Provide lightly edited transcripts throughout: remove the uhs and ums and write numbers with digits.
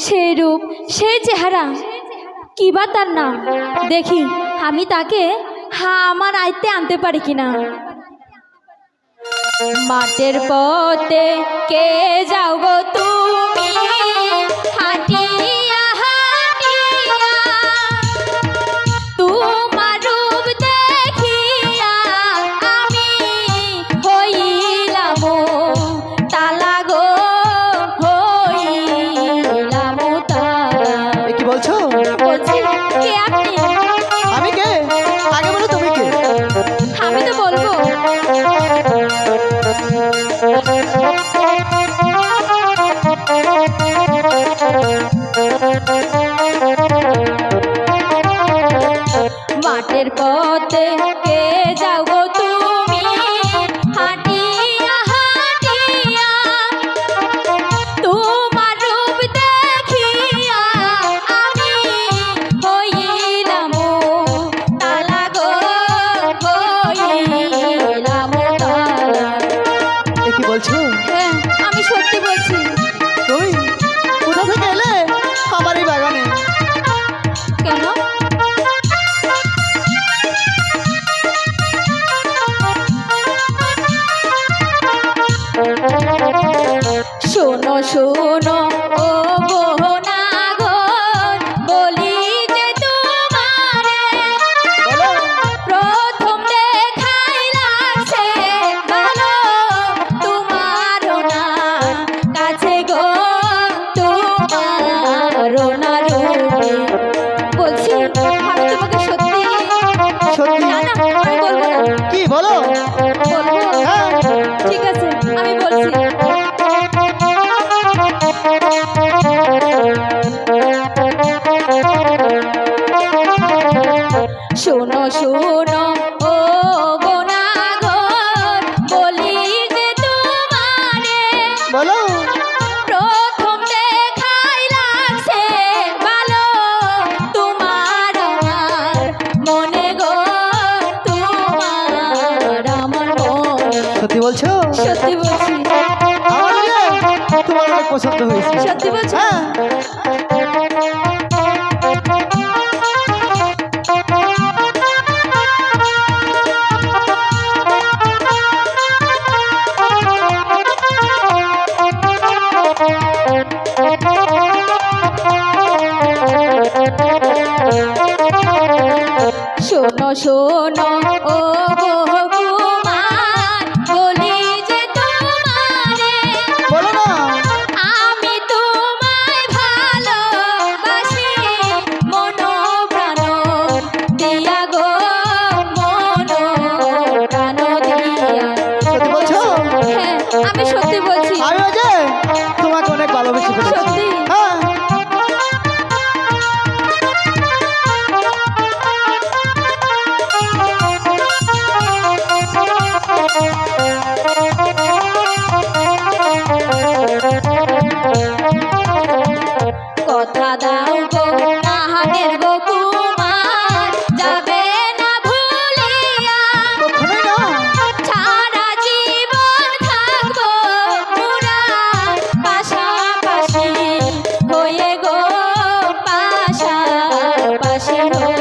সেই রূপ সেই চেহারা কি বা তার নাম, দেখি আমি তাকে আমার আয়ত্তে আনতে পারি কিনা। মাঠের পথে কে যাও গো তুমি হাঁটিয়া হাঁটিয়া, তোমার রূপ দেখিয়া আমি হইলাম তালা গো, হইলাম তালা। কি বলছো? বলছি কে আপনি? আমি কে? আগে বলো তুমি কে? আমি তো বলবো। মাঠের পথে কে যাও গো তুমি হাঁটিয়া হাঁটিয়া, তোমার রূপ দেখিয়া আমি হইলাম তালা গো, হইলাম তালা। কি বলছো? হ্যাঁ আমি সত্যি বলছি। তুমি কোথা থেকে এলে আমার এই বাগানে? কেন? শোনো শোনো ও গহনাগর, বলি যে তোমারে প্রথম দেখাই লাগছে ভালো, তোমারও না কাছে গো, তোমারও না রূপে। বলছি আমি তোমাকে সত্যি সত্যি? না না আমি বলবো না। কি বলো? বলবো? হ্যাঁ। ঠিক আছে আমি বলছি। শোনো শোনো ও গোনাগর, বলি যে তোমারে বলো। প্রথম দেখাই লাগছে ভালো, তোমার আমার মনে গো, তোমার আমার মনে। সত্যি বলছো? সত্যি বলছি। আমার যে তোমার অনেক পছন্দ হয়েছে। সত্যি বলছো? হ্যাঁ। শোনো শোনো ও কুমার, বলি যে তোমারে বলো না। আমি তোমায় ভালোবাসি মন প্রাণ দিয়া গো, মন প্রাণ দিয়া। সত্যি বলছো? হ্যাঁ আমি সত্যি বলছি। আমিও যে তোমাকে অনেক ভালোবেসে ফেলেছি। সত্যি? হ্যাঁ। কথা দাও গো নাহানের গো কুমার, যাবে না ভুলিয়া, কখনোই না। সারা জীবন থাকবো মোরা পাশাপাশি হয়ে গো, পাশাপাশি হয়ে।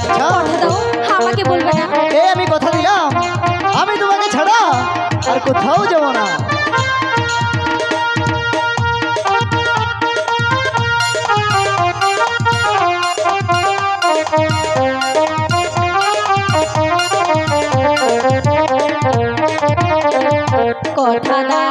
কথা দাও আমাকে বলবে না। আমি কথা দিলাম আমি তোমাকে ছাড়া আর কোথাও যাব না। কথা দাও